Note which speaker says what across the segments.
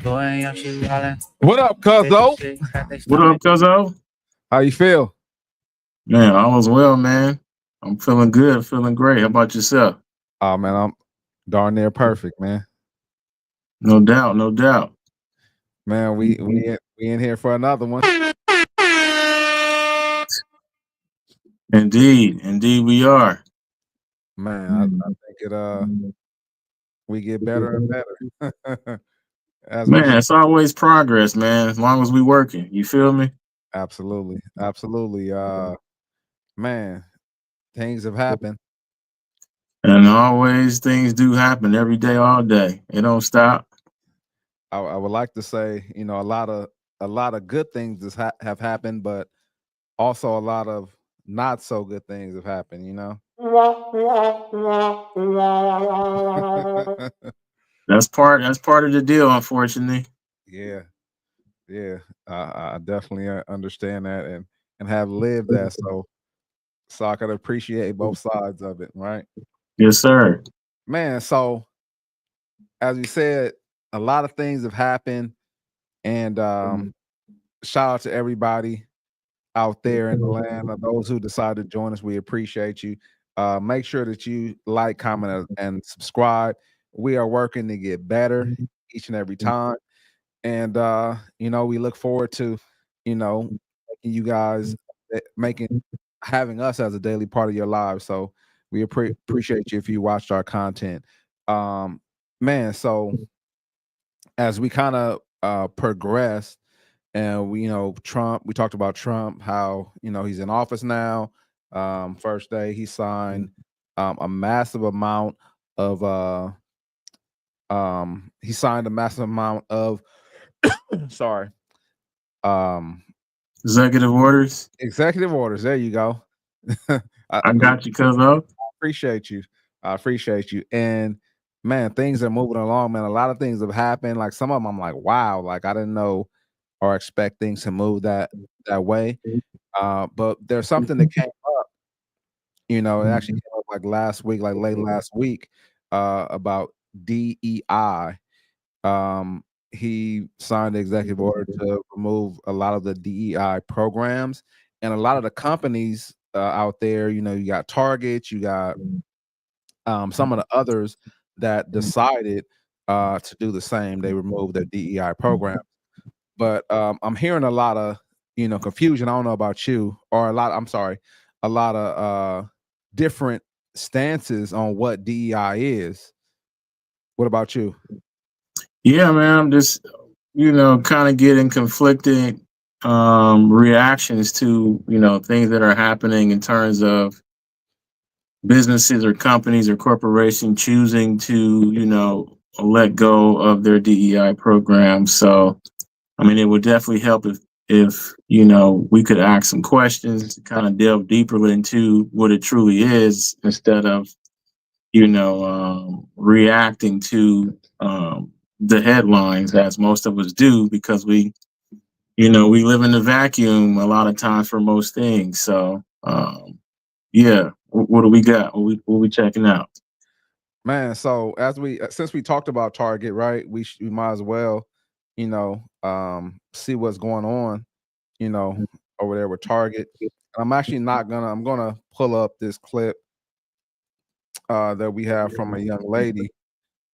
Speaker 1: What up, Cuzzo?
Speaker 2: What up, Cuzzo?
Speaker 1: How you feel?
Speaker 2: Man, all is well, man. I'm feeling good, feeling great. How about yourself?
Speaker 1: Oh man, I'm darn near perfect, man.
Speaker 2: No doubt, no doubt.
Speaker 1: Man, we in here for another one.
Speaker 2: Indeed, indeed, we are.
Speaker 1: Man, I think we get better and better as we
Speaker 2: Man,
Speaker 1: should.
Speaker 2: it's always progress, man. As long as we working, you feel me?
Speaker 1: Absolutely, absolutely. Man, things have happened.
Speaker 2: And always things do happen every day, all day. It don't stop.
Speaker 1: I would like to say, a lot of good things have happened, but also a lot of not so good things have happened.
Speaker 2: That's part of the deal, unfortunately.
Speaker 1: Yeah, yeah. I definitely understand that and have lived that, so I could appreciate both sides of it, right?
Speaker 2: Yes, sir.
Speaker 1: Man, so as you said, a lot of things have happened, and shout out to everybody out there in the land of those who decided to join us. We appreciate you. Make sure that you like, comment, and subscribe. We are working to get better each and every time. And we look forward to, making you guys making having us as a daily part of your lives. So we appreciate you if you watched our content. Um, man, so as we kind of progress and Trump, we talked about Trump, how he's in office now. First day he signed a massive amount of he signed a massive amount of sorry um
Speaker 2: Executive orders.
Speaker 1: executive orders. There you go.
Speaker 2: I got you, Cuzzo.
Speaker 1: Appreciate you. I appreciate you. And man, things are moving along, man. A lot of things have happened. Like some of them I'm like, wow, like I didn't know or expect things to move that way. But there's something that came up, it actually came up like last week, like late last week, about DEI. He signed the executive order to remove a lot of the DEI programs and a lot of the companies out there. You got Target, you got some of the others that decided to do the same. They removed their DEI program, but I'm hearing a lot of confusion. I don't know about you, or a lot of different stances on what DEI is. What about you?
Speaker 2: Yeah, man. I'm just, kind of getting conflicting reactions to, things that are happening in terms of businesses or companies or corporations choosing to, let go of their DEI program. So, I mean, it would definitely help if we could ask some questions to kind of delve deeper into what it truly is instead of reacting to the headlines as most of us do because we live in a vacuum a lot of times for most things. So yeah, what do we got? What we checking out?
Speaker 1: Man, so as we since we talked about Target, right? We might as well, see what's going on, you know, over there with Target. I'm actually not gonna. I'm gonna pull up this clip that we have from a young lady.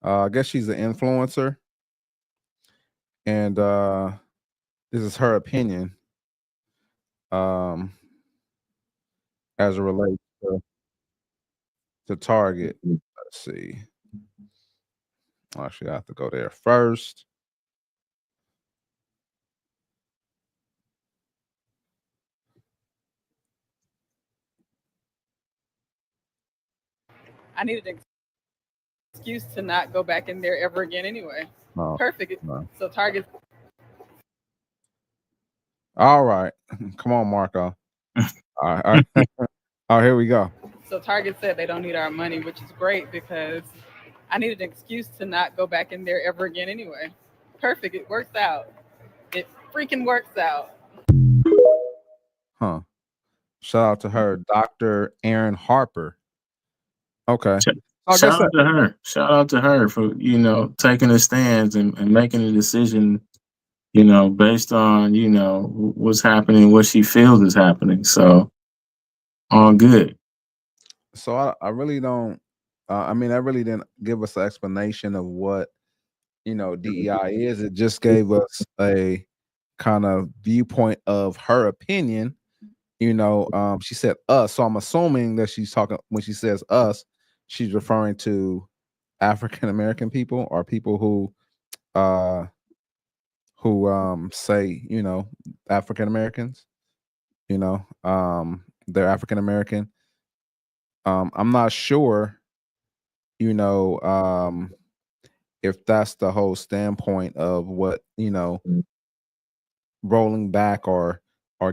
Speaker 1: I guess she's an influencer, and this is her opinion um, as it relates to Target. Let's see. Actually, I have to go there first.
Speaker 3: I needed an excuse to not go back in there ever again anyway.
Speaker 1: No,
Speaker 3: Perfect.
Speaker 1: no.
Speaker 3: So Target.
Speaker 1: All right, come on, Marco. All right, all right. Oh, here we go.
Speaker 3: So Target said they don't need our money, which is great because I needed an excuse to not go back in there ever again anyway. Perfect. It works out. It freaking works out.
Speaker 1: Huh. Shout out to her, Dr. Erin Harper. Okay. I guess
Speaker 2: Shout out to her. Shout out to her for, taking a stance and making a decision, based on, what's happening, what she feels is happening. So all good.
Speaker 1: so. I really don't. I mean, that really didn't give us an explanation of what DEI is. It just gave us a kind of viewpoint of her opinion. She said us, so I'm assuming that she's talking when she says us, she's referring to African American people or people uh who say African Americans. They're African American. I'm not sure, you know, if that's the whole standpoint of what rolling back or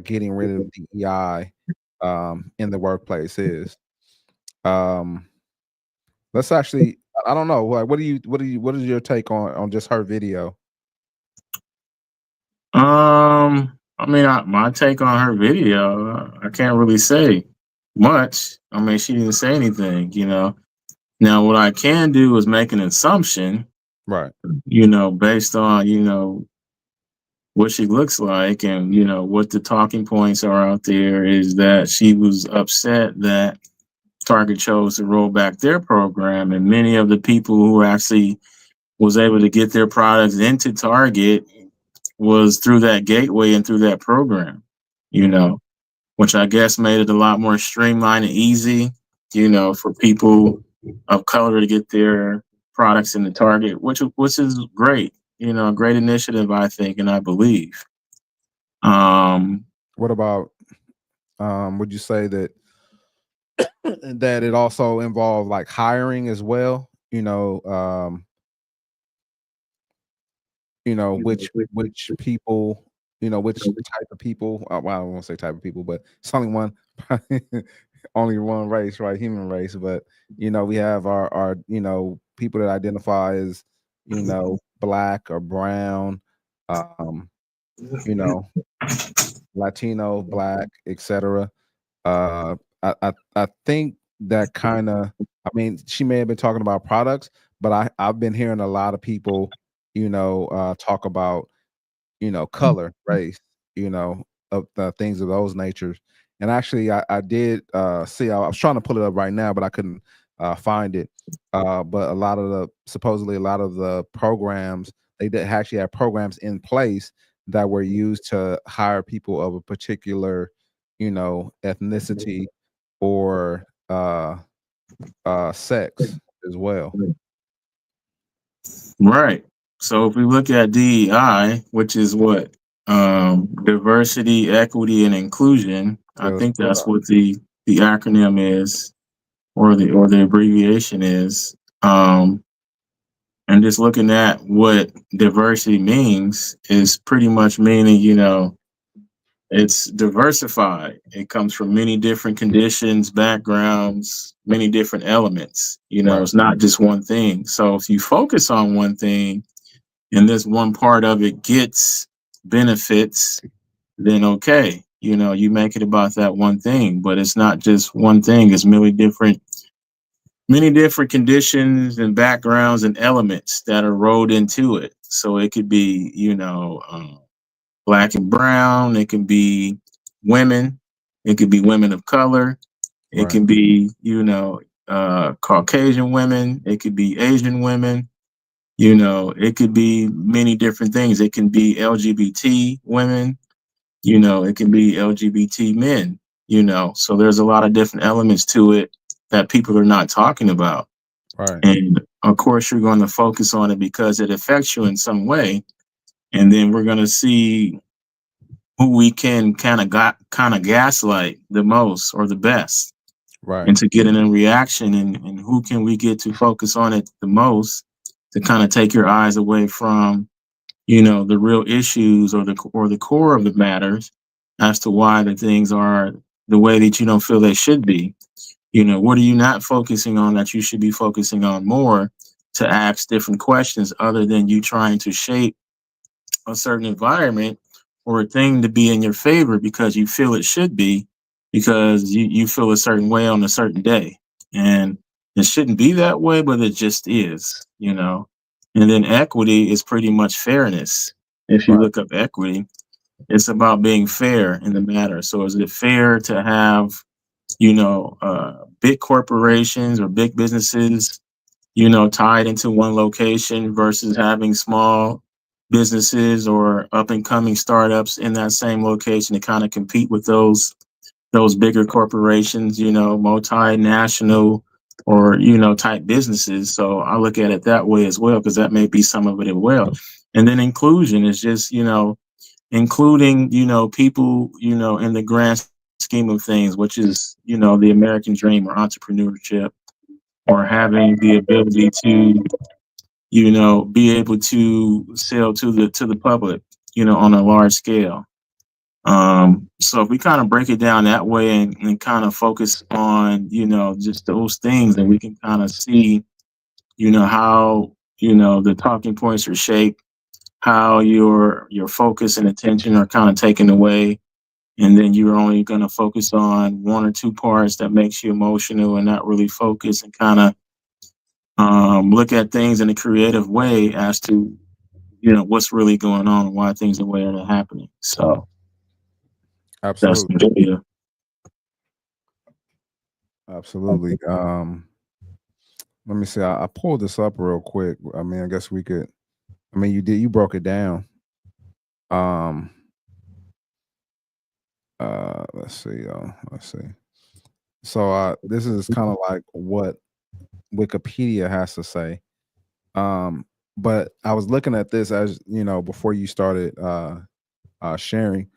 Speaker 1: getting rid of DEI in the workplace is. Um, let's actually. I don't know. What is your take on just her video?
Speaker 2: I mean, my take on her video, I can't really say much. I mean, she didn't say anything, Now, what I can do is make an assumption,
Speaker 1: Right.
Speaker 2: based on, what she looks like and, what the talking points are out there is that she was upset that Target chose to roll back their program. And many of the people who actually was able to get their products into Target was through that gateway and through that program, which I guess made it a lot more streamlined and easy, for people of color to get their products in the Target, which is great, a great initiative, I think, and I believe.
Speaker 1: What about would you say that that it also involved like hiring as well? Which people, which type of people. Well, I don't want to say type of people, but it's only one, only one race, right? Human race. But we have our people that identify as black or brown, um, you know, Latino, black, etc. I think that kind of. I mean, she may have been talking about products, but I've been hearing a lot of people, talk about color, race, of the things of those natures. And actually, I did see. I was trying to pull it up right now, but I couldn't find it. But supposedly a lot of the programs they did actually have programs in place that were used to hire people of a particular, ethnicity or sex as well.
Speaker 2: Right. So if we look at DEI, which is what diversity, equity, and inclusion, I
Speaker 1: Yeah, let's
Speaker 2: think
Speaker 1: pull it
Speaker 2: that's
Speaker 1: up.
Speaker 2: what the acronym is, or the abbreviation is. And just looking at what diversity means is pretty much meaning, it's diversified. It comes from many different conditions, backgrounds, many different elements.
Speaker 1: Right,
Speaker 2: It's not just one thing. So if you focus on one thing and this one part of it gets benefits, then okay, you make it about that one thing. But it's not just one thing. It's many different conditions and backgrounds and elements that are rolled into it. So it could be, black and brown. It can be women. It could be women of color. It
Speaker 1: right,
Speaker 2: can be, Caucasian women. It could be Asian women. It could be many different things. It can be LGBT women. It can be LGBT men. So there's a lot of different elements to it that people are not talking about.
Speaker 1: right,
Speaker 2: And of course, you're going to focus on it because it affects you in some way. And then we're going to see who we can kind of gaslight the most or the best,
Speaker 1: right,
Speaker 2: and to get in a reaction, and who can we get to focus on it the most to kind of take your eyes away from the real issues or the core of the matters as to why the things are the way that you don't feel they should be. What are you not focusing on that you should be focusing on more, to ask different questions other than you trying to shape a certain environment or a thing to be in your favor because you feel it should be, because you feel a certain way on a certain day. And It shouldn't be that way, but it just is, you know. And then equity is pretty much fairness. If you
Speaker 1: Right.
Speaker 2: look up equity, it's about being fair in the matter. So is it fair to have, you know, big corporations or big businesses, you know, tied into one location versus having small businesses or up and coming startups in that same location to kind of compete with those bigger corporations, you know, multinational or, you know, type businesses. So I look at it that way as well, because that may be some of it as well. And then inclusion is just, you know, including, you know, people, you know, in the grand scheme of things, which is, you know, the American dream or entrepreneurship, or having the ability to, you know, be able to sell to the public, you know, on a large scale. So if we kind of break it down that way and kind of focus on, you know, just those things, then we can kind of see, you know, how, you know, the talking points are shaped, how your focus and attention are kind of taken away. And then you're only going to focus on one or two parts that makes you emotional and not really focus and kind of look at things in a creative way as to, you know, what's really going on and why things are the way they're happening. So that's
Speaker 1: Absolutely.
Speaker 2: the idea.
Speaker 1: Absolutely. Let me see. I pulled this up real quick. I mean, I guess we could. I mean, you broke it down. Um. Let's see. Let's see. So, this is kind of like what Wikipedia has to say. But I was looking at this, as you know, before you started sharing.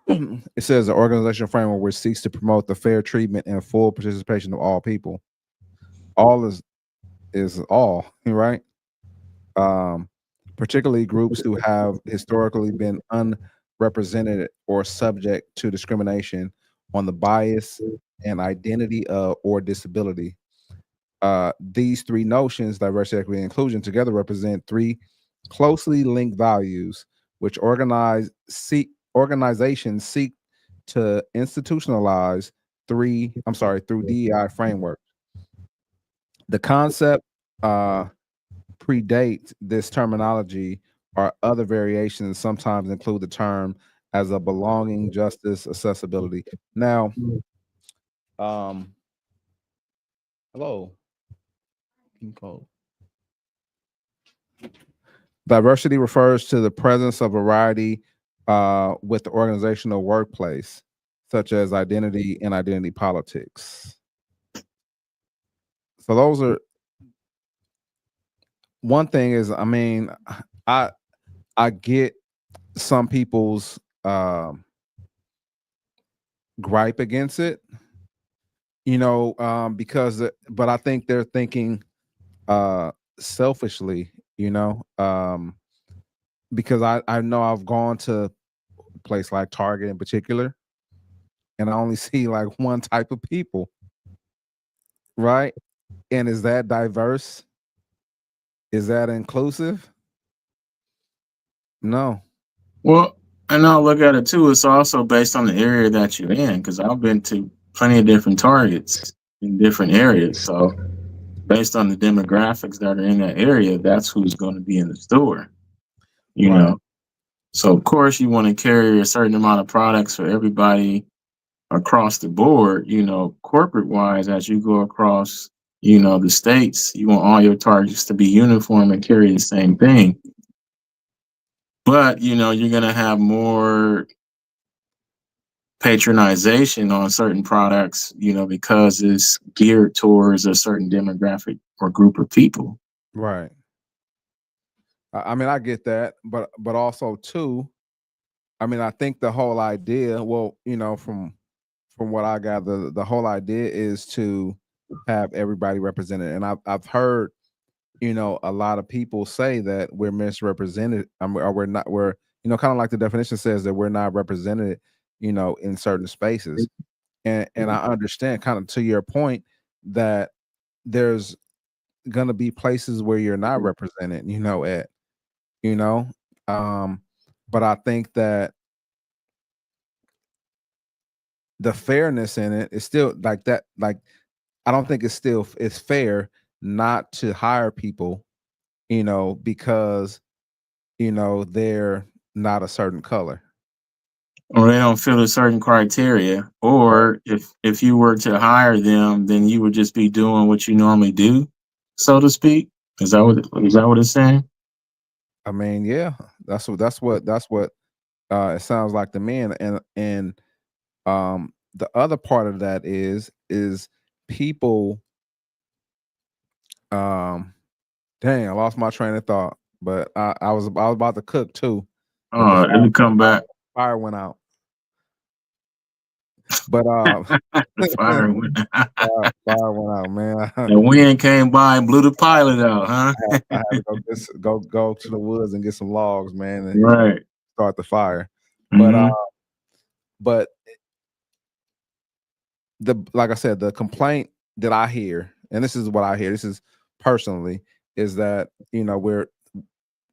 Speaker 1: It says an organizational framework which seeks to promote the fair treatment and full participation of all people. All is all, right? Um, Particularly groups who have historically been unrepresented or subject to discrimination on the bias and identity of or disability. These three notions, diversity, equity, and inclusion, together represent three closely linked values which organizations seek to institutionalize through DEI framework. The concept predates this terminology, or other variations sometimes include the term as a belonging, justice, accessibility. Now, um, hello, King Cole. Diversity refers to the presence of variety with the organizational workplace, such as identity and identity politics. So those are one thing is, I mean, I I get some people's gripe against it, you know, but I think they're thinking selfishly, you know, because I know I've gone to a place like Target in particular, and I only see like one type of people, right? And is that diverse? Is that inclusive? No.
Speaker 2: Well, and I'll look at it too. It's also based on the area that you're in, because I've been to plenty of different targets in different areas. So based on the demographics that are in that area, that's who's going to be in the store, you
Speaker 1: Right.
Speaker 2: know. So of course you want to carry a certain amount of products for everybody across the board, you know, corporate wise, as you go across, you know, the states, you want all your targets to be uniform and carry the same thing. But, you know, you're going to have more patronization on certain products, you know, because it's geared towards a certain demographic or group of people.
Speaker 1: Right. I mean, I get that, but also too, I mean, I think the whole idea, well, you know, from what I gather, the whole idea is to have everybody represented. And I've heard, you know, a lot of people say that we're misrepresented, or we're not, we're, you know, kind of like the definition says that we're not represented, you know, in certain spaces. And I understand, kind of to your point, that there's gonna be places where you're not represented, you know, you know. Um, but I think that the fairness in it is still like that, like I don't think it's fair not to hire people, because they're not a certain color.
Speaker 2: or they don't fit a certain criteria,
Speaker 1: Right.
Speaker 2: or if you were to hire them, then you would just be doing what you normally do, so to speak. Is that what it's saying?
Speaker 1: I mean, yeah, that's what it sounds like to me. And the other part of that is people. Um, dang, I lost my train of thought, but I was about to cook too, and the
Speaker 2: Oh, it'll come back.
Speaker 1: fire went out. But
Speaker 2: The fire went.
Speaker 1: fire went out, man.
Speaker 2: The wind came by and blew the pilot out, huh?
Speaker 1: I had to go to the woods and get some logs, man, and
Speaker 2: Right.
Speaker 1: start the fire. But
Speaker 2: Hmm.
Speaker 1: but like I said, the complaint that I hear, and this is what I hear, this is personally, is that we're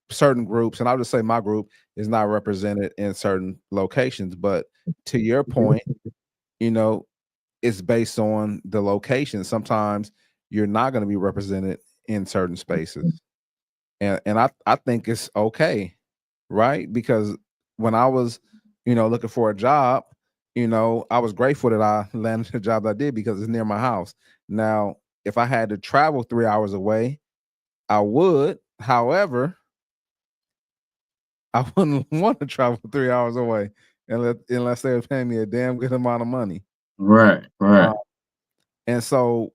Speaker 1: certain groups, and I'll just say my group is not represented in certain locations. But to your point, you know, it's based on the location. Sometimes you're not going to be represented in certain spaces. And I think it's okay, right? Because when I was, looking for a job, I was grateful that I landed the job I did because it's near my house. Now, if I had to travel 3 hours away, I would. However, I wouldn't want to travel 3 hours away unless they were paying me a damn good amount of money.
Speaker 2: Right.
Speaker 1: Uh,
Speaker 2: Right.
Speaker 1: and so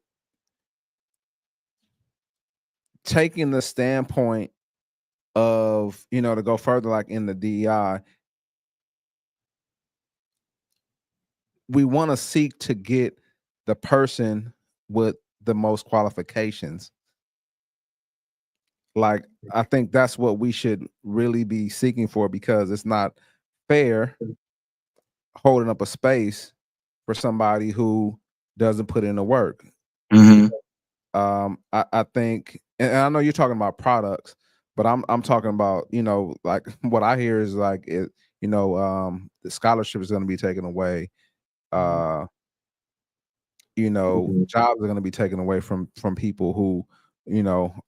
Speaker 1: taking the standpoint of, to go further, like in the DEI, we want to seek to get the person with the most qualifications. Like, I think that's what we should really be seeking for, because it's not fair holding up a space for somebody who doesn't put in the work.
Speaker 2: Hmm.
Speaker 1: I think, and I know you're talking about products, but I'm talking about, like what I hear is like the scholarship is going to be taken away. Uh, jobs are going to be taken away from people who,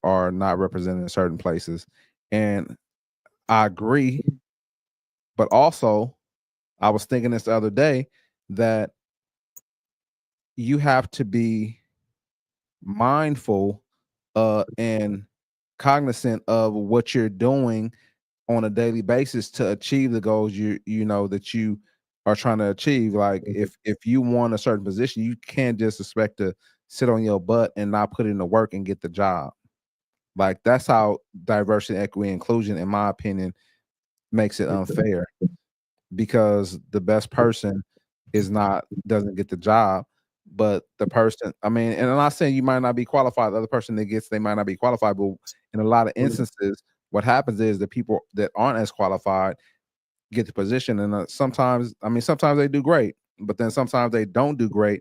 Speaker 1: are not represented in certain places. And I agree, but also I was thinking this the other day that you have to be mindful and cognizant of what you're doing on a daily basis to achieve the goals that you are trying to achieve. Like, if you want a certain position, you can't just expect to sit on your butt and not put in the work and get the job. Like, that's how diversity, equity, inclusion, in my opinion, makes it unfair, because the best person doesn't get the job, but the person, I mean, and I'm not saying you might not be qualified, the other person that gets, they might not be qualified, but in a lot of instances, what happens is the people that aren't as qualified get the position. And sometimes they do great, but then sometimes they don't do great.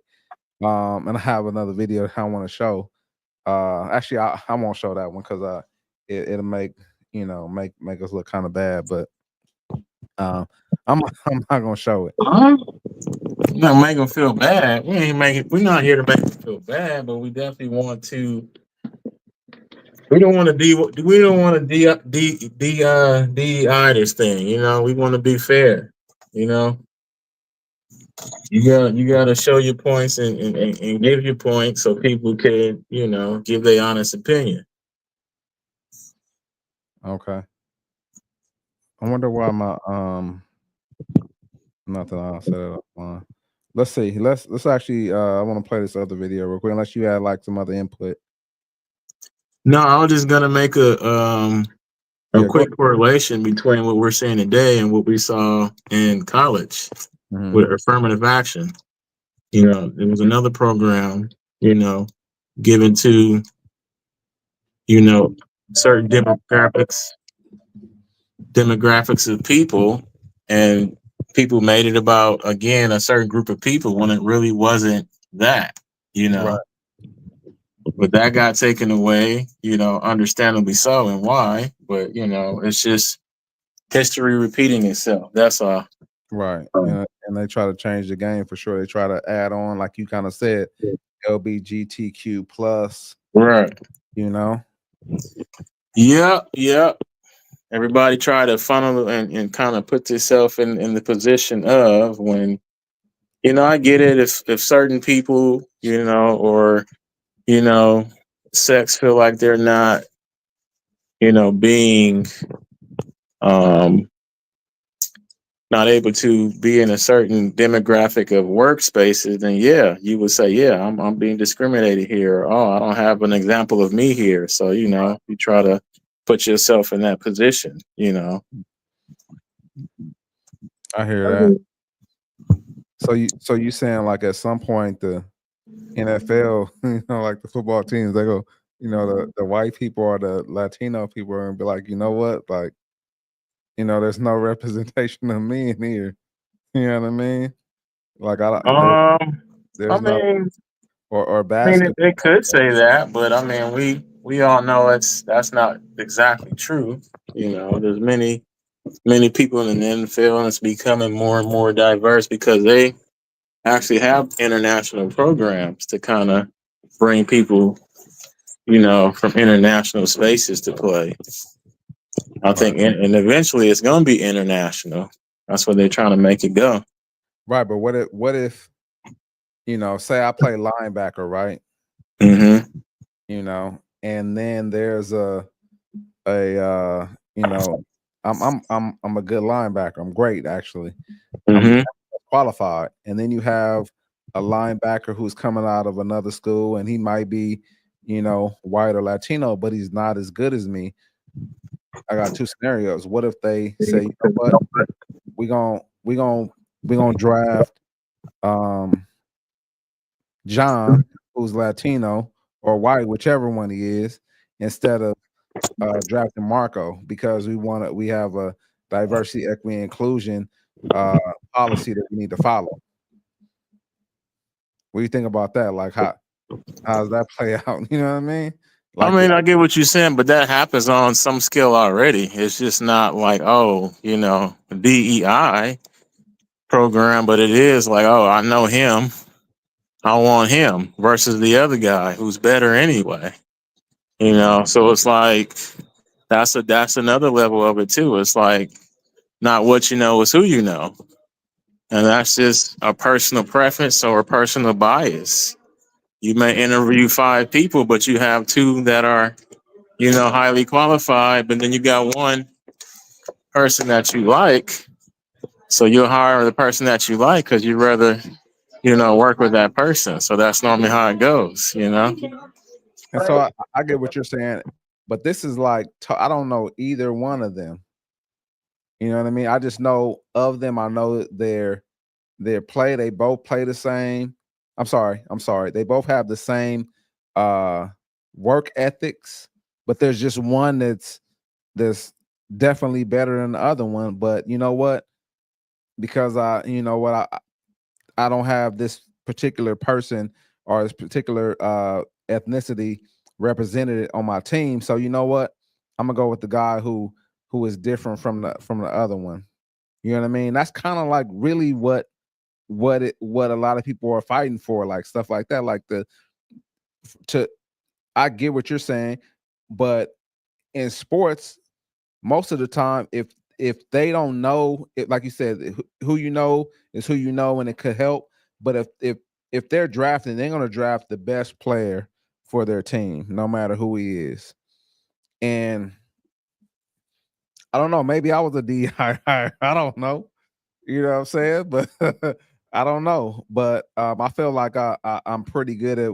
Speaker 1: And I have another video I want to show. Actually, I won't show that one because it'll make us look kind of bad, but um I'm not gonna show it.
Speaker 2: Huh? Not make them feel bad. We ain't making. We're not here to make them feel bad, but we definitely want to. We don't want to de. We don't want to DEI this thing. We want to be fair. You know, you got to show your points and give your points so people can give their honest opinion.
Speaker 1: Okay. I wonder why my nothing, I'll set it up on. Let's see. Let's actually I want to play this other video real quick, unless you had like some other input.
Speaker 2: No, I was just gonna make a
Speaker 1: Yeah, go.
Speaker 2: quick correlation between what we're seeing today and what we saw in college
Speaker 1: Mhm.
Speaker 2: with affirmative action. There was another program, given to, you know, certain demographics of people, and people made it about, again, a certain group of people when it really wasn't that, you
Speaker 1: Right.
Speaker 2: know. But that got taken away, understandably so, and why. But it's just history repeating itself. That's all.
Speaker 1: Right. And they try to change the game for sure. They try to add on, like you kind of said, LBGTQ plus,
Speaker 2: Right.
Speaker 1: you know.
Speaker 2: Yep. Everybody try to funnel and kind of put themselves in the position of when, I get it if certain people, or, you know, sex feel like they're not, being um not able to be in a certain demographic of workspaces, then yeah, you would say, yeah, I'm being discriminated here. Oh, I don't have an example of me here. So, you try to put yourself in that position.
Speaker 1: I hear that. So you saying like at some point the NFL, like the football teams, they go, the white people or the Latino people are gonna be like, you know what, like, there's no representation of me in here. You know what I mean? Like
Speaker 2: Um, I
Speaker 1: there's no
Speaker 2: mean,
Speaker 1: or
Speaker 2: it,
Speaker 1: basketball.
Speaker 2: it could say that, but I mean, we all know that's not exactly true. There's many people in the NFL, and it's becoming more and more diverse because they actually have international programs to kind of bring people, from international spaces to play. I
Speaker 1: Right.
Speaker 2: think, and eventually it's going to be international. That's what they're trying to make it go.
Speaker 1: Right. But what if, say I play linebacker, right?
Speaker 2: Mm-hmm.
Speaker 1: And then there's a I'm a good linebacker. I'm great actually. I'm
Speaker 2: Mm-hmm.
Speaker 1: qualified. And then you have a linebacker who's coming out of another school and he might be, white or Latino, but he's not as good as me. I got two scenarios. What if they say, you know what, we gonna draft um John, who's Latino or white, whichever one he is, instead of drafting Marco because we have a diversity, equity, and inclusion uh, policy that we need to follow. What do you think about that? Like how does that play out? You know what I mean?
Speaker 2: I
Speaker 1: Like
Speaker 2: mean, I get what you're saying, but that happens on some scale already. It's just not like, oh, DEI program, but it is like, oh, I know him. I want him versus the other guy who's better anyway. So it's like that's another level of it too. It's like not what you know, is who you know. And that's just a personal preference or a personal bias. You may interview 5 people, but you have 2 that are, highly qualified, but then you got one person that you like. So you'll hire the person that you like because you'd rather, work with that person. So that's normally how it goes.
Speaker 1: and so I get what you're saying, but this is like I don't know either one of them. You know what I mean? I just know of them. I know that their play. They both play the same. I'm sorry. They both have the same uh work ethics, but there's just one that's definitely better than the other one. But you know what? Because I don't have this particular person or this particular ethnicity represented on my team. So you know what? I'm gonna go with the guy who is different from the other one. You know what I mean? That's kind of like really what a lot of people are fighting for, like stuff like that. Like to I get what you're saying, but in sports, most of the time, if they don't know, like you said, who you know is who you know, and it could help. But if they're drafting, they're gonna draft the best player for their team, no matter who he is. And I don't know, maybe I was a DI. I don't know. You know what I'm saying? But I don't know. But I feel like I'm pretty good at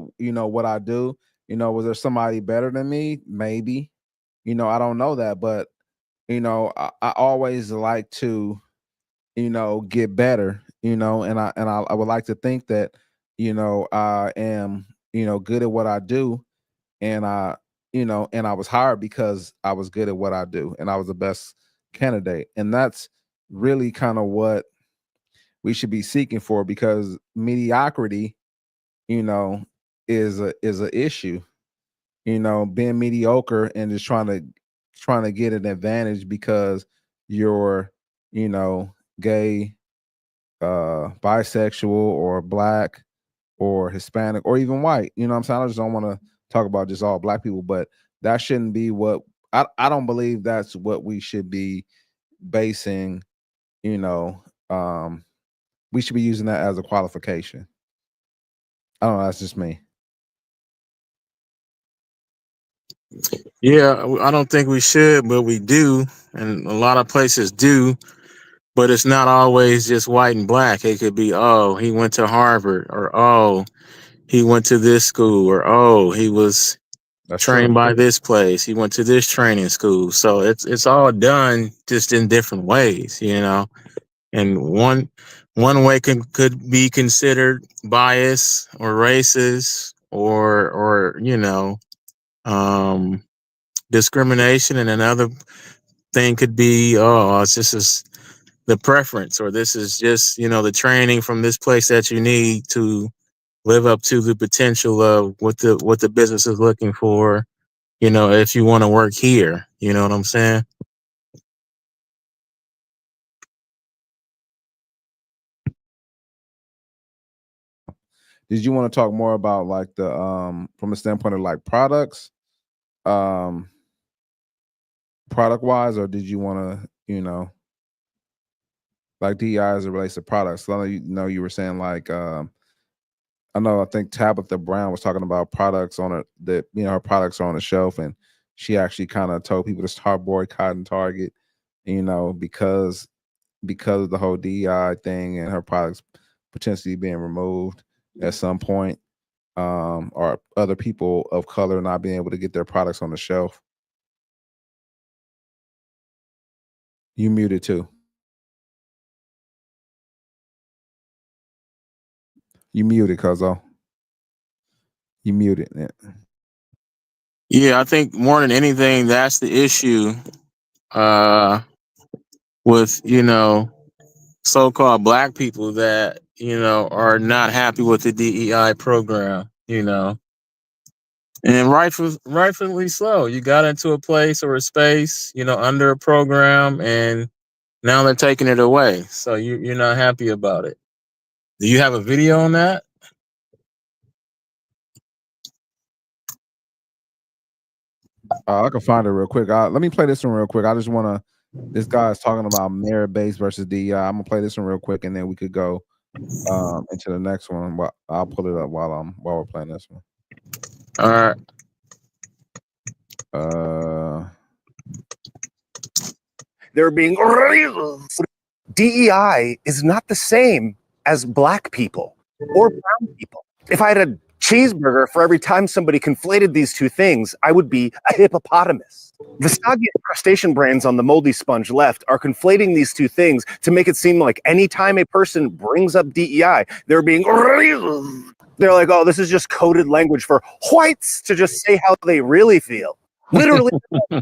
Speaker 1: what I do. Was there somebody better than me? Maybe. I don't know that, but I always like to get better. And I would like to think that I am good at what I do, and I was hired because I was good at what I do, and I was the best candidate, and that's really kind of what we should be seeking for because mediocrity, you know, is a issue. Being mediocre and just trying to get an advantage because you're, gay, bisexual, or black, or Hispanic or even white. You know what I'm saying? I just don't want to talk about just all black people, but that shouldn't be what I don't believe that's what we should be basing, you know, we should be using that as a qualification. I don't know, that's just me.
Speaker 2: Yeah, I don't think we should, but we do, and a lot of places do. But it's not always just white and black. It could be, oh, he went to Harvard, or oh, he went to this school, or oh, he was
Speaker 1: That's
Speaker 2: trained
Speaker 1: true.
Speaker 2: by this place. He went to this training school. So it's all done just in different ways, you know. And one way could be considered bias or racist or um, discrimination, and another thing could be, oh, it's just the preference, or this is just the training from this place that you need to live up to the potential of what the business is looking for. If you want to work here, you know what I'm saying?
Speaker 1: Did you want to talk more about like the from a standpoint of like products, product wise, or did you want to, like DEI as it relates to products? So I know you were saying like I think Tabitha Brown was talking about products on it that her products are on the shelf, and she actually kind of told people to start boycotting Target, because of the whole DEI thing and her products potentially being removed at some point, or other people of color not being able to get their products on the shelf. You muted too. You muted, Cuzzo. You muted it.
Speaker 2: Yeah, I think more than anything, that's the issue with so-called black people that are not happy with the DEI program. And rightfully so. You got into a place or a space, under a program, and now they're taking it away. So you're not happy about it. Do you have a video on that?
Speaker 1: I can find it real quick. Let me play this one real quick. I just want to. This guy is talking about merit based versus DEI. I'm gonna play this one real quick, and then we could go into the next one. But I'll pull it up while we're playing this one.
Speaker 2: All right.
Speaker 4: They're being DEI is not the same as black people or brown people. If I had a cheeseburger for every time somebody conflated these two things, I would be a hippopotamus. The soggy crustacean brains on the moldy sponge left are conflating these two things to make it seem like anytime a person brings up DEI, they're like, oh, this is just coded language for whites to just say how they really feel. Literally,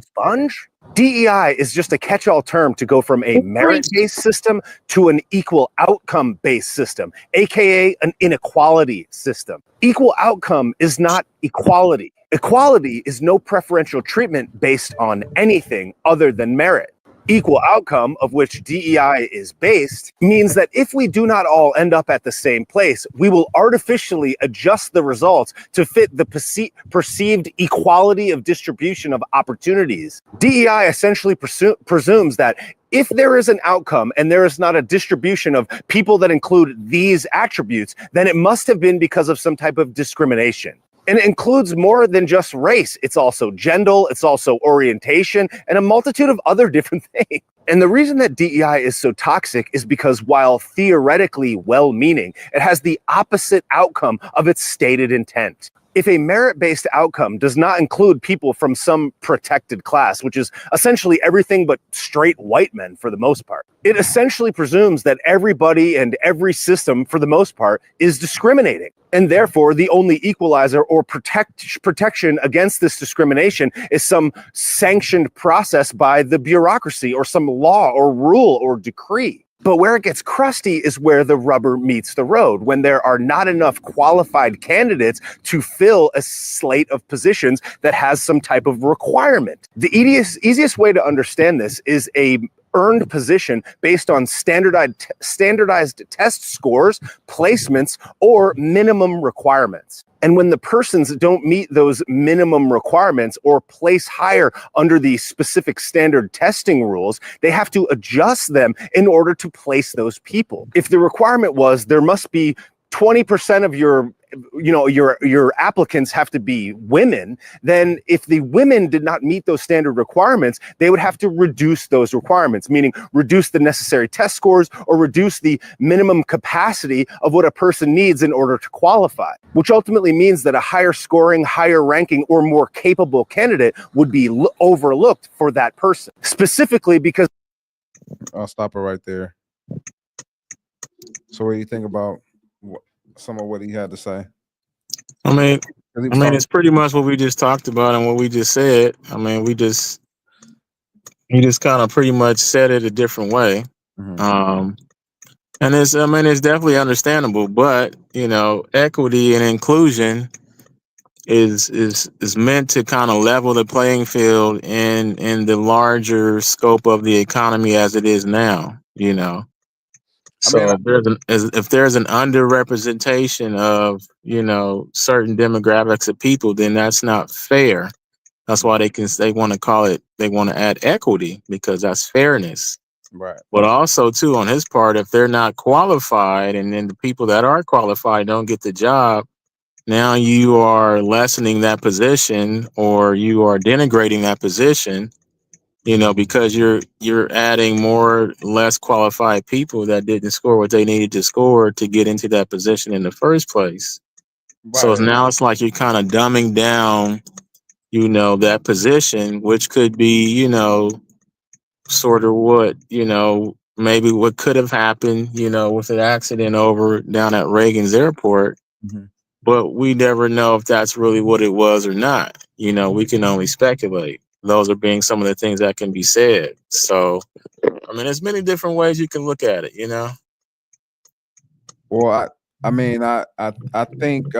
Speaker 4: sponge. DEI is just a catch-all term to go from a merit-based system to an equal outcome-based system, aka an inequality system. Equal outcome is not equality. Equality is no preferential treatment based on anything other than merit. Equal outcome, of which DEI is based, means that if we do not all end up at the same place, we will artificially adjust the results to fit the perceived equality of distribution of opportunities. DEI essentially presumes that if there is an outcome and there is not a distribution of people that include these attributes, then it must have been because of some type of discrimination. And it includes more than just race. It's also gender, it's also orientation, and a multitude of other different things. And the reason that DEI is so toxic is because while theoretically well-meaning, it has the opposite outcome of its stated intent. If a merit-based outcome does not include people from some protected class, which is essentially everything but straight white men for the most part, it essentially presumes that everybody and every system for the most part is discriminating. And therefore, the only equalizer or protection against this discrimination is some sanctioned process by the bureaucracy or some law or rule or decree. But where it gets crusty is where the rubber meets the road, when there are not enough qualified candidates to fill a slate of positions that has some type of requirement. The easiest way to understand this is a earned position based on standardized test scores, placements, or minimum requirements. And when the persons don't meet those minimum requirements or place higher under the specific standard testing rules, they have to adjust them in order to place those people. If the requirement was there must be 20% of your applicants have to be women, then if the women did not meet those standard requirements, they would have to reduce those requirements, meaning reduce the necessary test scores or reduce the minimum capacity of what a person needs in order to qualify, which ultimately means that a higher scoring, higher ranking, or more capable candidate would be overlooked for that person, specifically because...
Speaker 1: I'll stop it right there. So what do you think about some of what he had to say?
Speaker 2: I mean, it's pretty much what we just talked about and what we just said. I mean, he just kind of pretty much said it a different way.
Speaker 1: Mm-hmm.
Speaker 2: And it's definitely understandable, but equity and inclusion is meant to kind of level the playing field in the larger scope of the economy as it is now. So if there's an underrepresentation of certain demographics of people, then that's not fair. That's why they want to add equity, because that's fairness.
Speaker 1: Right.
Speaker 2: But also too, on his part, if they're not qualified and then the people that are qualified don't get the job, now you are lessening that position, or you are denigrating that position, because you're adding more less qualified people that didn't score what they needed to score to get into that position in the first place. Right. So now it's like you're kind of dumbing down, that position, which could be, sort of what, maybe what could have happened, with an accident over down at Reagan's airport.
Speaker 1: Mm-hmm.
Speaker 2: But we never know if that's really what it was or not. We can only speculate. Those are being some of the things that can be said. So, there's many different ways you can look at it,
Speaker 1: Well, I think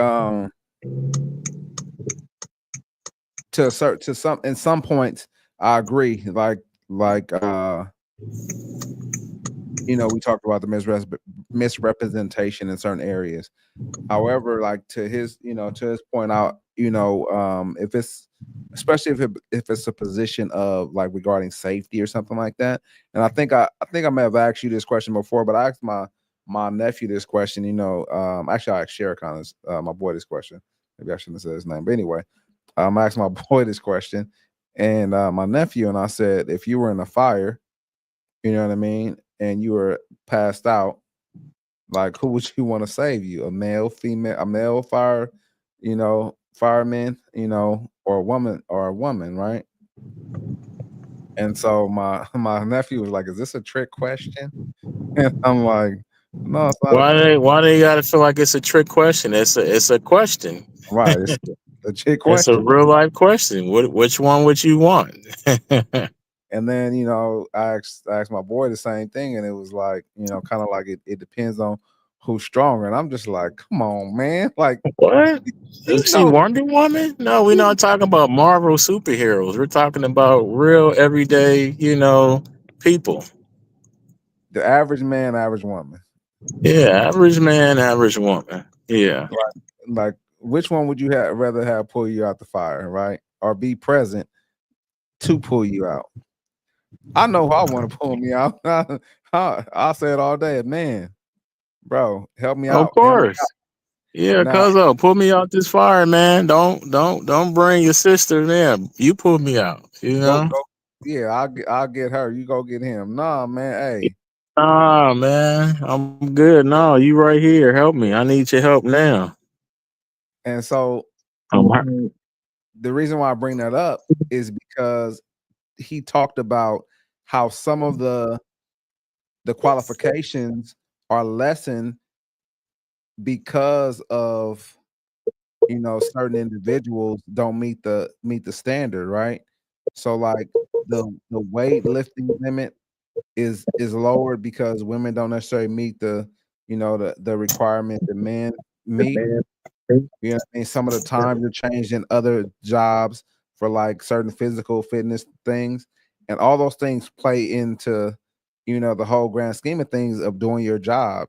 Speaker 1: in some points I agree. Like we talked about the misrepresentation in certain areas. However, like to his point out, if it's especially if it's a position of like regarding safety or something like that. And I think I may have asked you this question before, but I asked my nephew this question. Actually I asked Sherikon, my boy, this question. Maybe I shouldn't have said his name, but anyway, I asked my boy this question, and my nephew, and I said, if you were in a fire, you know what I mean, and you were passed out, like, who would you want to save you? A male, female, a male fireman, or a woman, right? And so my nephew was like, "Is this a trick question?" And I'm like, "No, it's not."
Speaker 2: Why they gotta feel like it's a trick question? It's a question.
Speaker 1: Right. It's a trick question.
Speaker 2: It's a real life question. Which one would you want?
Speaker 1: And then, I asked my boy the same thing, and it was like, kind of like it depends on who's stronger. And I'm just like, come on, man. Like,
Speaker 2: what? See, Wonder Woman? No, we're not talking about Marvel superheroes. We're talking about real everyday, people.
Speaker 1: The average man, average woman.
Speaker 2: Yeah, average man, average woman. Yeah.
Speaker 1: Like which one would you rather have pull you out the fire, right? Or be present to pull you out? I know who I want to pull me out. I'll say it all day. Man, bro, help me out.
Speaker 2: Of course. Yeah, cuz pull me out this fire, man. Don't bring your sister there. You pull me out,
Speaker 1: Go, yeah, I'll get her. You go get him. Nah, man. Hey.
Speaker 2: Nah, man. I'm good. No, you right here. Help me. I need your help now.
Speaker 1: And so the reason why I bring that up is because he talked about how some of the qualifications are lessened because of certain individuals don't meet the standard, right? So like the weightlifting limit is lowered because women don't necessarily meet the the requirement that men meet. You know what I mean? Some of the time you're changed in other jobs for like certain physical fitness things, and all those things play into the whole grand scheme of things of doing your job,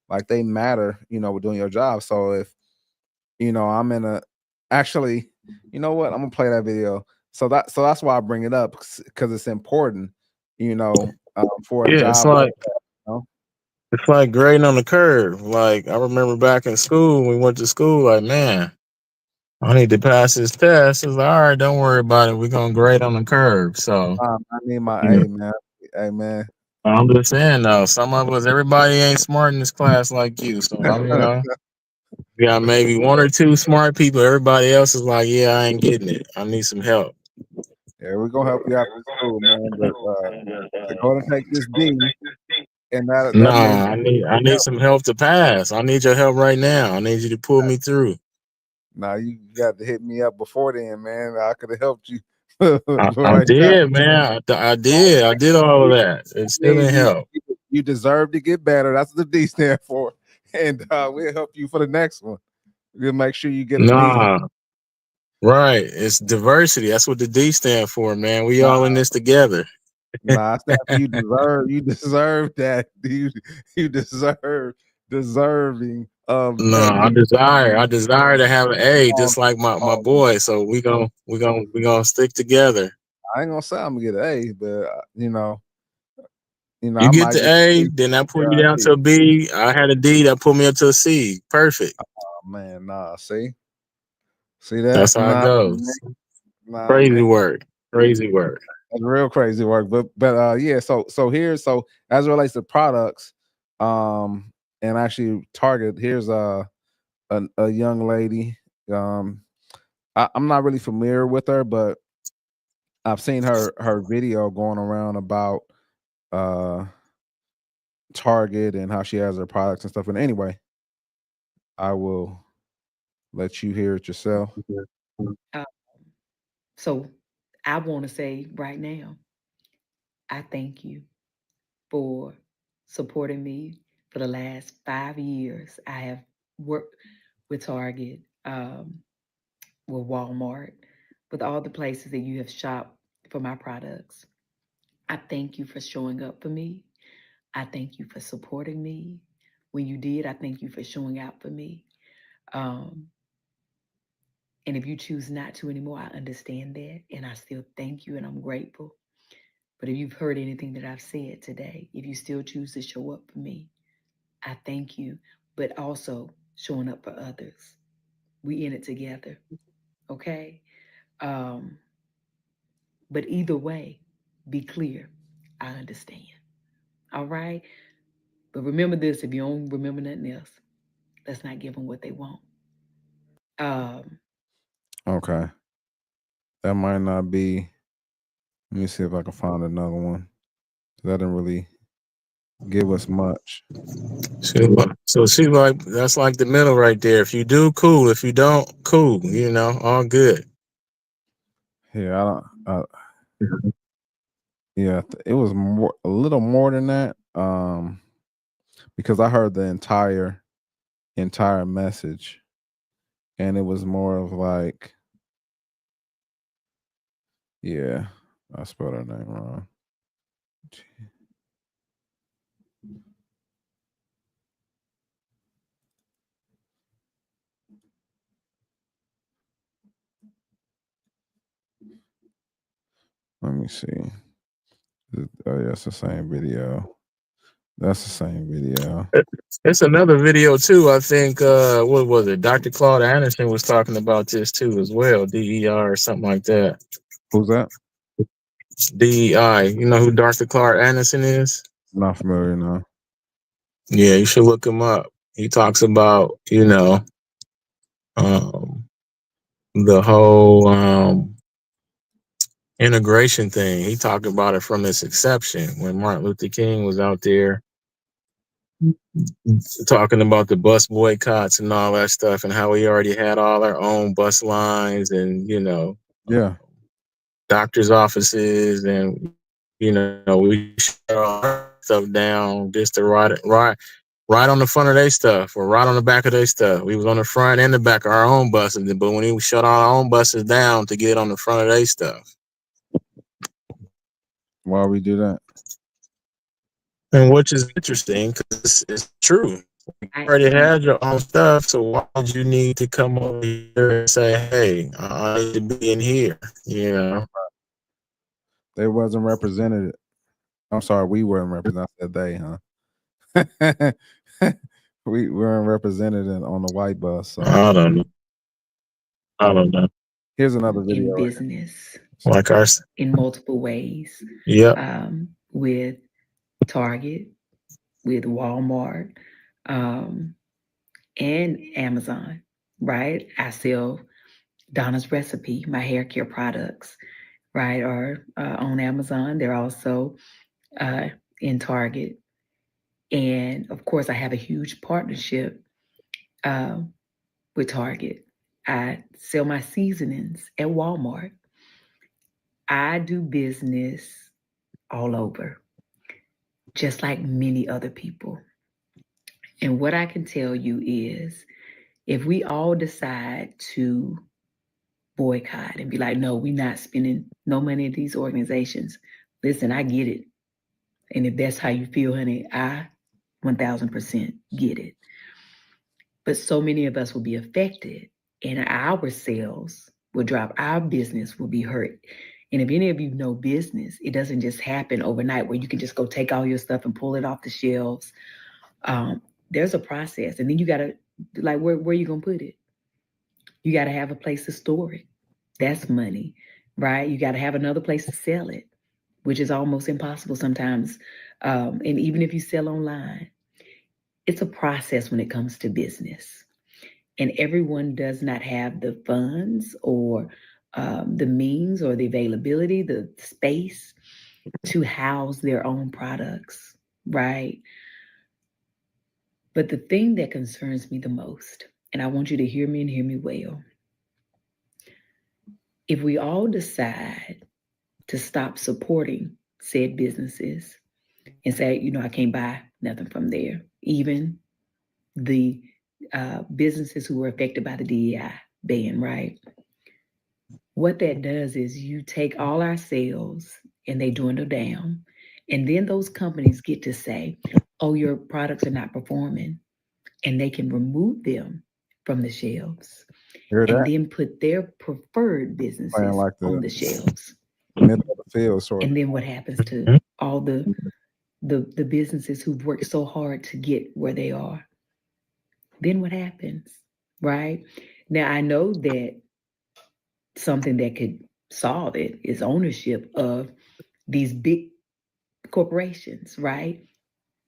Speaker 1: like they matter, with doing your job. So if, I'm in a actually, you know what? I'm gonna play that video. So that's why I bring it up because it's important, for a
Speaker 2: Yeah,
Speaker 1: job like that,
Speaker 2: it's like grading on the curve. Like I remember back in school, we went to school. Like, man, I need to pass this test. It's like, all right, don't worry about it. We're gonna grade on the curve. So,
Speaker 1: I need my
Speaker 2: you know,
Speaker 1: A, man. Hey, man.
Speaker 2: I'm just saying though, some of us, everybody ain't smart in this class like you. So we got maybe one or two smart people. Everybody else is like, yeah, I ain't getting it. I need some help.
Speaker 1: Yeah, we're gonna help you after school, man. But to go and take this D, and that means
Speaker 2: Nah, I need some help to pass. I need your help right now. I need you to pull me through.
Speaker 1: now you got to hit me up before then, man. I could have helped you
Speaker 2: I
Speaker 1: right now.
Speaker 2: did, man. I did. I did all of that. It still
Speaker 1: Means
Speaker 2: didn't help.
Speaker 1: you deserve to get better. That's what the D stand for, and we'll help you for the next one. We'll make sure you get a D.
Speaker 2: Nah, right. It's diversity. That's what the D stand for, man. We
Speaker 1: Nah,
Speaker 2: all in this together.
Speaker 1: nah, I stand for you deserve that. You deserving of
Speaker 2: No,
Speaker 1: that D.
Speaker 2: I desire to have an A, just like my boy. So we gonna stick together.
Speaker 1: I ain't gonna say I'm gonna get an A, but
Speaker 2: You
Speaker 1: I
Speaker 2: get
Speaker 1: might
Speaker 2: the
Speaker 1: get
Speaker 2: A,
Speaker 1: a B
Speaker 2: then that put me down to
Speaker 1: guaranteed.
Speaker 2: a B. I had a D that put me up to a C. Perfect.
Speaker 1: Oh man, nah, see that?
Speaker 2: That's how it
Speaker 1: Nah,
Speaker 2: goes.
Speaker 1: man,
Speaker 2: Crazy work. Crazy work.
Speaker 1: that's real crazy work. But yeah, so as it relates to products, and actually Target, here's a young lady. Um, I'm not really familiar with her, but I've seen her video going around about uh Target and how she has her products and stuff. And anyway, I will let you hear it yourself.
Speaker 5: Uh, so I want to say right now, I thank you for supporting me for the last 5 years. I have worked with Target, with Walmart, with all the places that you have shopped for my products. I thank you for showing up for me. I thank you for supporting me. When you did, I thank you for showing out for me. Um, and if you choose not to anymore, I understand that. And I still thank you and I'm grateful. But if you've heard anything that I've said today, if you still choose to show up for me, I thank you, but also showing up for others. We in it together, okay? Um, but either way, be clear. I understand. All right? But remember this, if you don't remember nothing else, let's not give them what they want. Um,
Speaker 1: Okay, that might not be. Let me see if I can find another one. That didn't really give us much.
Speaker 2: So she like that's like the middle right there. If you do, cool. If you don't, cool. All good.
Speaker 1: Yeah, I don't. Yeah, it was a little more than that. Because I heard the entire message, and it was more of like, yeah, I spelled her name wrong. Let me see. Oh, yeah, it's the same video. That's the same video.
Speaker 2: It's another video too. I think what was it? Dr. Claude Anderson was talking about this too as well. DEI or something like that.
Speaker 1: Who's that?
Speaker 2: DEI. You know who Dr. Claude Anderson is?
Speaker 1: Not familiar now.
Speaker 2: Yeah, you should look him up. He talks about, um, the whole integration thing. He talked about it from its inception when Martin Luther King was out there talking about the bus boycotts and all that stuff, and how we already had all our own bus lines and
Speaker 1: Yeah.
Speaker 2: doctors' offices, and we shut all our stuff down just to ride on the front of their stuff or ride on the back of their stuff. We was on the front and the back of our own buses, but when we shut our own buses down to get on the front of their stuff.
Speaker 1: Why we do that?
Speaker 2: And which is interesting because it's true. You
Speaker 5: I
Speaker 2: already had your own stuff, so why would you need to come over here and say, "Hey, I need to be in here"? You know.
Speaker 1: They wasn't represented. I'm sorry, we weren't represented. I said they, huh? We weren't represented on the white bus. So
Speaker 2: I don't know. I don't know.
Speaker 1: here's another video.
Speaker 5: in
Speaker 1: Right
Speaker 5: business
Speaker 2: Like ours.
Speaker 5: in multiple ways,
Speaker 2: Yep.
Speaker 5: with Target, with Walmart, um, and Amazon, right? I sell Donna's Recipe, my hair care products, right, are on Amazon. They're also in Target. And of course, I have a huge partnership uh, with Target. I sell my seasonings at Walmart. I do business all over, just like many other people. And what I can tell you is if we all decide to boycott and be like, no, we're not spending no money at these organizations, listen, I get it. And if that's how you feel, honey, I 1000% get it. But so many of us will be affected and our sales will drop, our business will be hurt. And if any of you know business, it doesn't just happen overnight where you can just go take all your stuff and pull it off the shelves. There's a process, and then you gotta, like, where are you gonna put it? You gotta have a place to store it. That's money, right? You gotta have another place to sell it, which is almost impossible sometimes. And even if you sell online, it's a process when it comes to business. And everyone does not have the funds or the means or the availability, the space to house their own products, right? But the thing that concerns me the most, and I want you to hear me and hear me well, if we all decide to stop supporting said businesses and say, you know, I can't buy nothing from there, even the businesses who were affected by the DEI ban, right? What that does is you take all our sales and they dwindle down. And then those companies get to say, oh, your products are not performing. And they can remove them from the shelves
Speaker 1: Hear
Speaker 5: and
Speaker 1: that?
Speaker 5: then put their preferred
Speaker 1: Playing
Speaker 5: businesses
Speaker 1: like
Speaker 5: on the shelves.
Speaker 1: middle of the field, sort of.
Speaker 5: And then what happens to all the businesses who've worked so hard to get where they are? Then what happens, right? Now, I know that something that could solve it is ownership of these big corporations, right?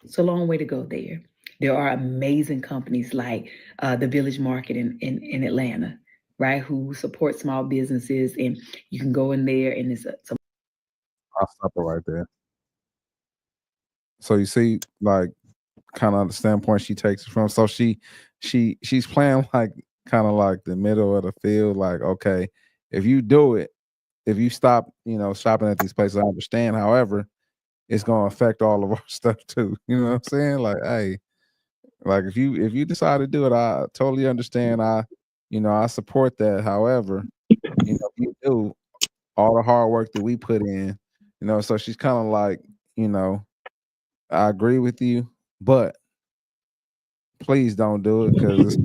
Speaker 5: It's a long way to go there. There are amazing companies like the Village Market in Atlanta, right, who support small businesses, and you can go in there and it's
Speaker 1: I'll stop it right there. So you see, like, kind of the standpoint she takes it from. So she's playing like kind of like the middle of the field. Like, okay, if you do it, if you stop, shopping at these places, I understand. However, it's gonna affect all of our stuff too. You know what I'm saying? Like, hey, like if you decide to do it, I totally understand. I support that. However, if you do all the hard work that we put in, so she's kind of like, I agree with you, but please don't do it because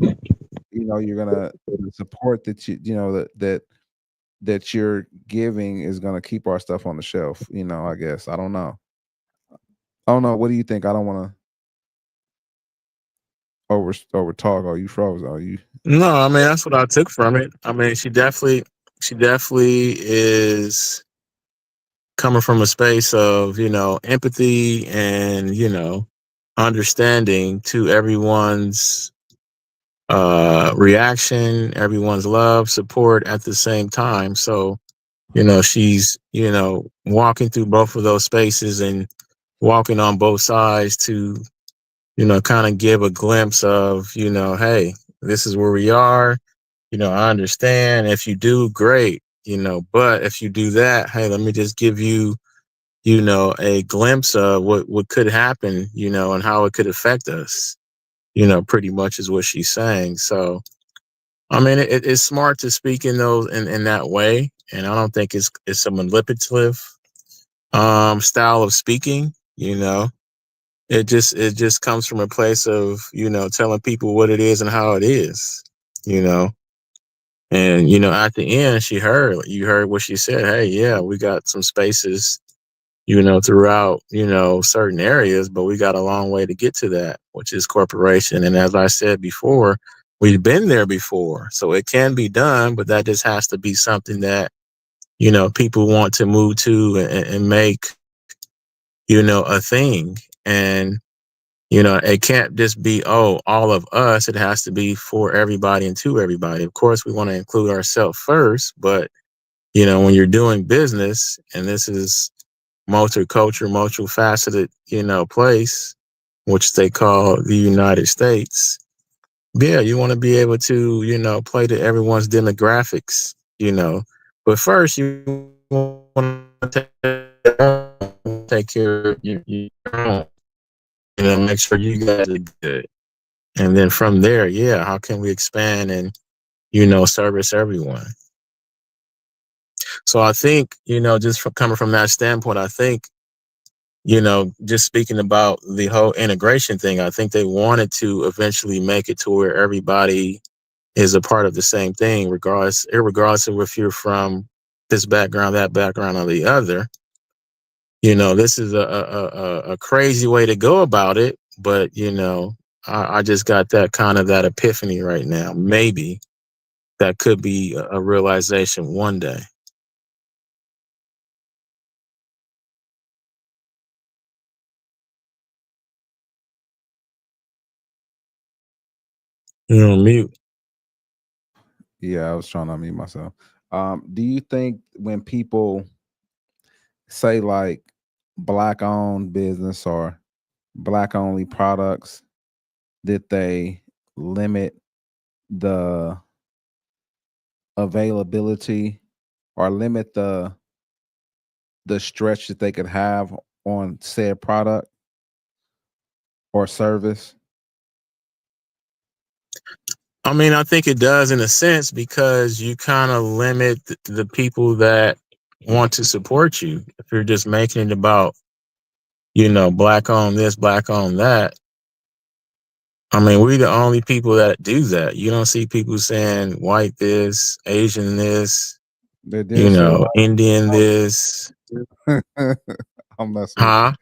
Speaker 1: you're gonna the support that that you're giving is gonna keep our stuff on the shelf. I guess I don't know. I don't know. What do you think? I don't want to over talk. Are you froze? Are you?
Speaker 2: No, I mean that's what I took from it. I mean, she definitely is coming from a space of empathy and understanding to everyone's reaction, everyone's love, support at the same time. So she's walking through both of those spaces and walking on both sides to kind of give a glimpse of hey, this is where we are. I understand. If you do, great. But if you do that, hey, let me just give you a glimpse of what could happen, and how it could affect us, pretty much is what she's saying. So, I mean, it's smart to speak in those in that way. And I don't think it's a manipulative style of speaking, it just comes from a place of, telling people what it is and how it is, you know. And at the end, you heard what she said. Hey, yeah, we got some spaces, throughout, certain areas, but we got a long way to get to that, which is corporation. And as I said before, we've been there before. So it can be done, but that just has to be something that, people want to move to and make, a thing. And, it can't just be, oh, all of us. It has to be for everybody and to everybody. Of course, we want to include ourselves first, but, when you're doing business, and this is multicultural, multifaceted, place, which they call the United States. Yeah, you want to be able to, play to everyone's demographics, But first, you want to take care of your own, make sure you guys are good. And then from there, yeah, how can we expand and, service everyone? So I think, just from coming from that standpoint, I think, just speaking about the whole integration thing, I think they wanted to eventually make it to where everybody is a part of the same thing, regardless of if you're from this background, that background, or the other. This is a crazy way to go about it, but I just got that epiphany right now. Maybe that could be a realization one day. You're on mute.
Speaker 1: Yeah, I was trying to unmute myself. Do you think when people say like black owned business or black only products, that they limit the availability or limit the stretch that they could have on said product or service?
Speaker 2: I mean, I think it does in a sense, because you kind of limit the people that want to support you. If you're just making it about, black on this, black on that. I mean, we're the only people that do that. You don't see people saying white this, Asian this,
Speaker 1: They did say
Speaker 2: Indian this.
Speaker 1: white. I'm messing with you.
Speaker 2: Huh?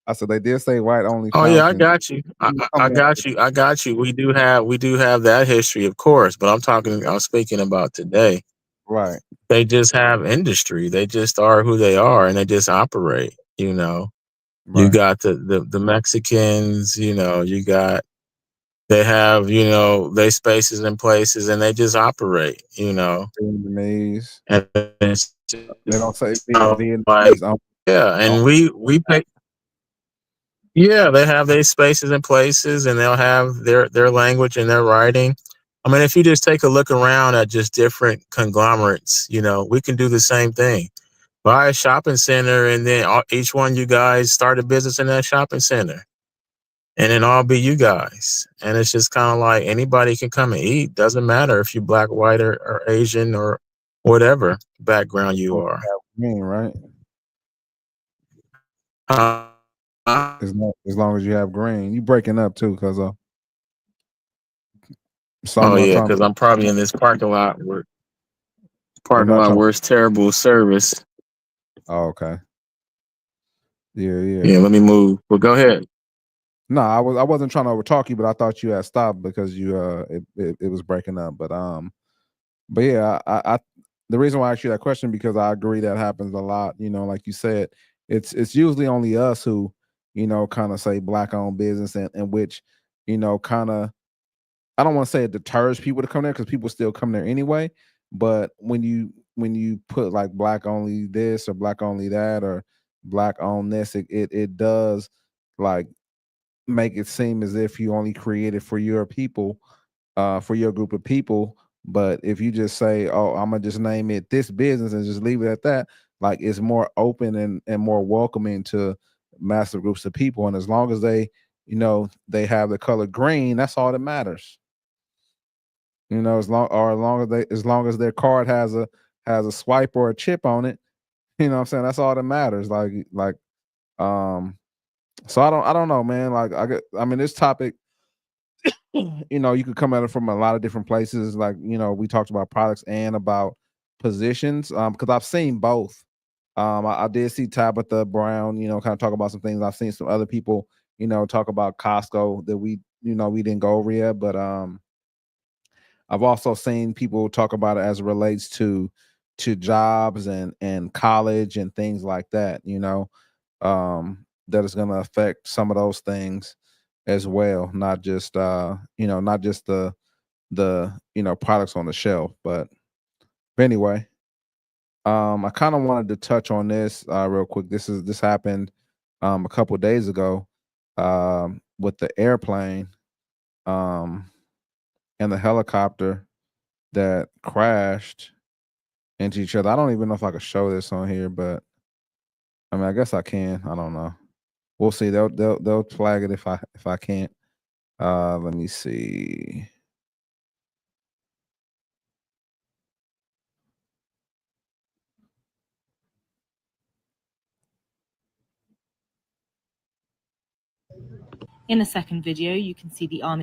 Speaker 1: I said they did say white only
Speaker 2: Oh yeah, I
Speaker 1: fountain.
Speaker 2: got you. I got you. I got you. We do have that history, of course, but I'm speaking about today.
Speaker 1: Right.
Speaker 2: They just have industry. They just are who they are, and they just operate. You
Speaker 1: Right.
Speaker 2: got the Mexicans. They have they spaces and places, and they just operate.
Speaker 1: Vietnamese.
Speaker 2: And it's
Speaker 1: They don't
Speaker 2: just
Speaker 1: say
Speaker 2: like,
Speaker 1: Vietnamese.
Speaker 2: yeah, and we pay. Yeah, they have their spaces and places, and they'll have their language and their writing. I mean, if you just take a look around at just different conglomerates, we can do the same thing. Buy a shopping center, and then each one you guys start a business in that shopping center, and then all be you guys. And it's just kind of like anybody can come and eat. Doesn't matter if you're black, white, or Asian, or whatever background you are.
Speaker 1: Green, right?
Speaker 2: Uh,
Speaker 1: As long as you have green. You breaking up too, cuz so I'm
Speaker 2: oh
Speaker 1: not
Speaker 2: yeah,
Speaker 1: trying
Speaker 2: because I'm probably in this parking lot
Speaker 1: I'm not trying
Speaker 2: where it's terrible service.
Speaker 1: Oh, okay. Yeah,
Speaker 2: Yeah,
Speaker 1: yeah.
Speaker 2: let me move. Well, go ahead.
Speaker 1: No, I wasn't trying to overtalk you, but I thought you had stopped because you it was breaking up. But yeah, I the reason why I asked you that question, because I agree that happens a lot. Like you said, it's usually only us who, kind of say black owned business, and which, kind of, I don't want to say it deters people to come there, because people still come there anyway. But when you put like black only this or black only that or black owned this, it does like make it seem as if you only created for your people, for your group of people. But if you just say, "Oh, I'm gonna just name it this business," and just leave it at that, like it's more open and more welcoming to massive groups of people. And as long as they have the color green, that's all that matters. As long as their card has a swipe or a chip on it, what I'm saying, that's all that matters. Um So I don't know, man. Like I mean, this topic, you could come at it from a lot of different places. Like, we talked about products and about positions. Because I've seen both. I did see Tabitha Brown, kind of talk about some things. I've seen some other people, talk about Costco that we didn't go over yet. But I've also seen people talk about it as it relates to jobs and college and things like that, that is going to affect some of those things as well, not just not just the products on the shelf. But anyway, I kind of wanted to touch on this real quick. This happened a couple days ago with the airplane um and the helicopter that crashed into each other. I don't even know if I could show this on here, but I mean, I guess I can. I don't know. We'll see. They'll flag it if I can't. Let me see.
Speaker 6: In the second video, you can see the Army.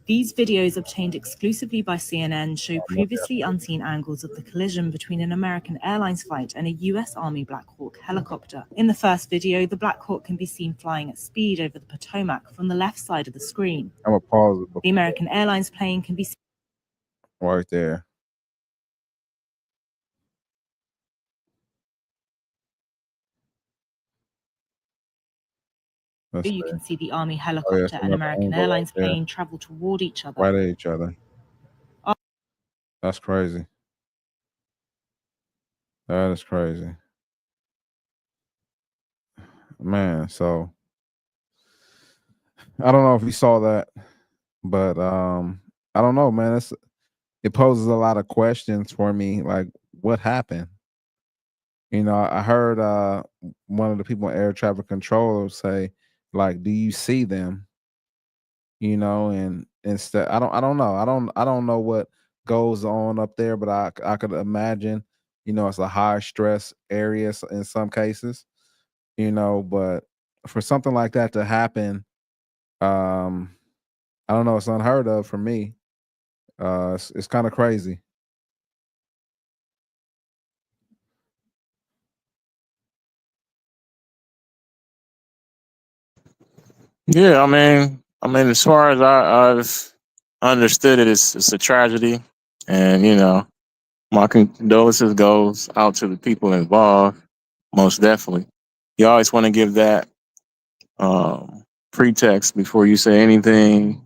Speaker 6: These videos, obtained exclusively by CNN, show previously unseen angles of the collision between an American Airlines flight and a US Army Black Hawk helicopter. In the first video, the Black Hawk can be seen flying at speed over the Potomac from the left side of the screen.
Speaker 1: I'm gonna pause it
Speaker 6: The American Airlines plane can be seen
Speaker 1: right there.
Speaker 6: You can see the Army helicopter and American Airlines plane travel toward each other.
Speaker 1: Right at each other. That's crazy. That is crazy. Man, so I don't know if you saw that, but I don't know, man. It poses a lot of questions for me, like what happened? I heard one of the people in air traffic control say, like, do you see them? And instead, I don't know. I don't know what goes on up there, but I could imagine, it's a high stress area in some cases, but for something like that to happen, um, I don't know, it's unheard of for me. It's kind of crazy.
Speaker 2: Yeah, I mean, as far as I've understood it, it's a tragedy, and my condolences goes out to the people involved. Most definitely, you always want to give that pretext before you say anything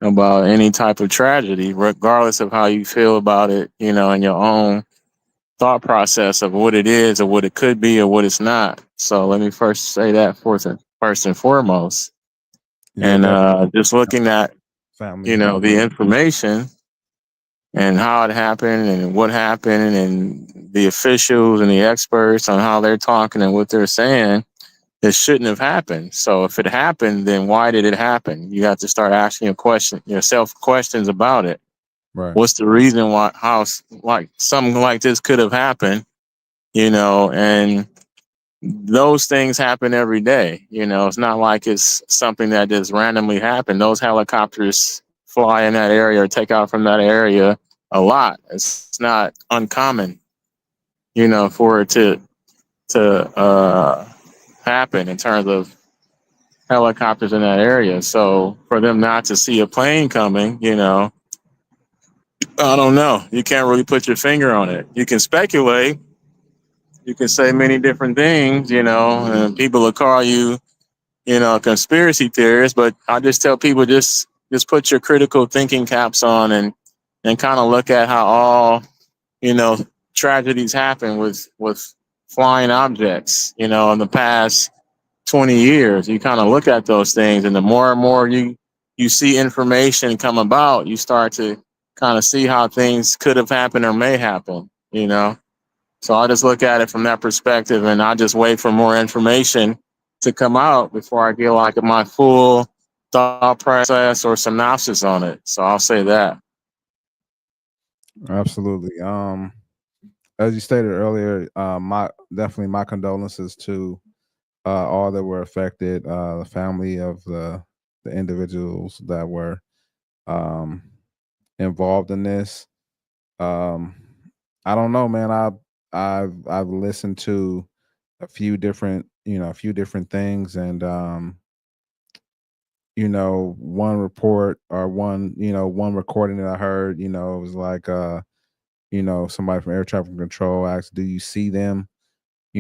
Speaker 2: about any type of tragedy, regardless of how you feel about it. In your own thought process of what it is, or what it could be, or what it's not. So let me first say that first and foremost.
Speaker 1: Yeah,
Speaker 2: And
Speaker 1: definitely.
Speaker 2: just looking at
Speaker 1: Families.
Speaker 2: the information and how it happened and what happened and the officials and the experts on how they're talking and what they're saying, it shouldn't have happened. So if it happened, then why did it happen? You have to start asking yourself questions about it.
Speaker 1: Right.
Speaker 2: What's the reason why, how, like something like this could have happened? And those things happen every day. It's not like it's something that just randomly happened. Those helicopters fly in that area or take out from that area a lot. It's not uncommon, for it to happen in terms of helicopters in that area. So for them not to see a plane coming, I don't know. You can't really put your finger on it. You can speculate. You can say many different things, and people will call you, conspiracy theorists. But I just tell people just put your critical thinking caps on and kind of look at how all, you know, tragedies happen with flying objects, in the past 20 years. You kind of look at those things, and the more and more you see information come about, you start to kind of see how things could have happened or may happen. So I just look at it from that perspective, and I just wait for more information to come out before I get like my full thought process or synopsis on it. So I'll say that.
Speaker 1: Absolutely. As you stated earlier, my condolences to all that were affected, the family of the individuals that were um, involved in this. Um, I don't know, man. I've listened to a few different, a few different things, and one report or one recording that I heard, it was like somebody from air traffic control asked, "Do you see them?" I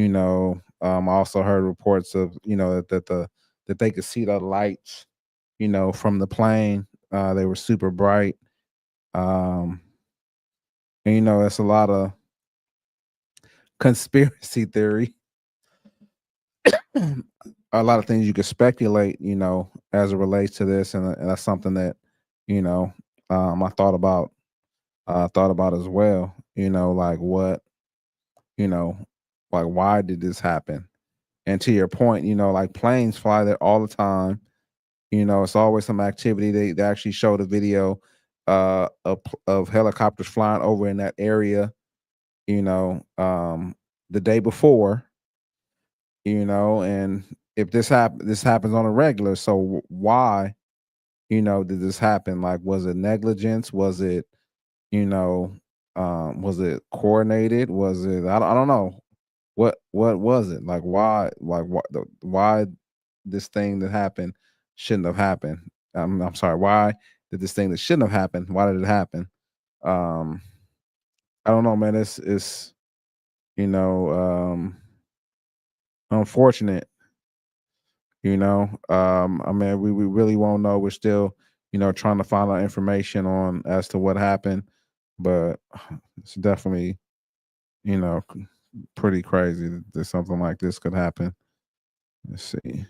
Speaker 1: also heard reports of, that they could see the lights, from the plane. They were super bright. Um, and it's a lot of conspiracy theory. A lot of things you could speculate, as it relates to this, and that's something that, I thought about as well. Like what, you know, like why did this happen? And to your point, like planes fly there all the time. It's always some activity. They actually showed a video of helicopters flying over in that area, you know, um, the day before, and if this happens on a regular. So why, did this happen? Like, was it negligence? You know, was it coordinated? Was it? I don't know. What was it? Like why this thing that happened shouldn't have happened? I'm sorry. Why did this thing that shouldn't have happened? Why did it happen? Um, I don't know, man. It's you know unfortunate. I mean, we really won't know. We're still trying to find out information on as to what happened, but it's definitely you know pretty crazy that something like this could happen. Let's see.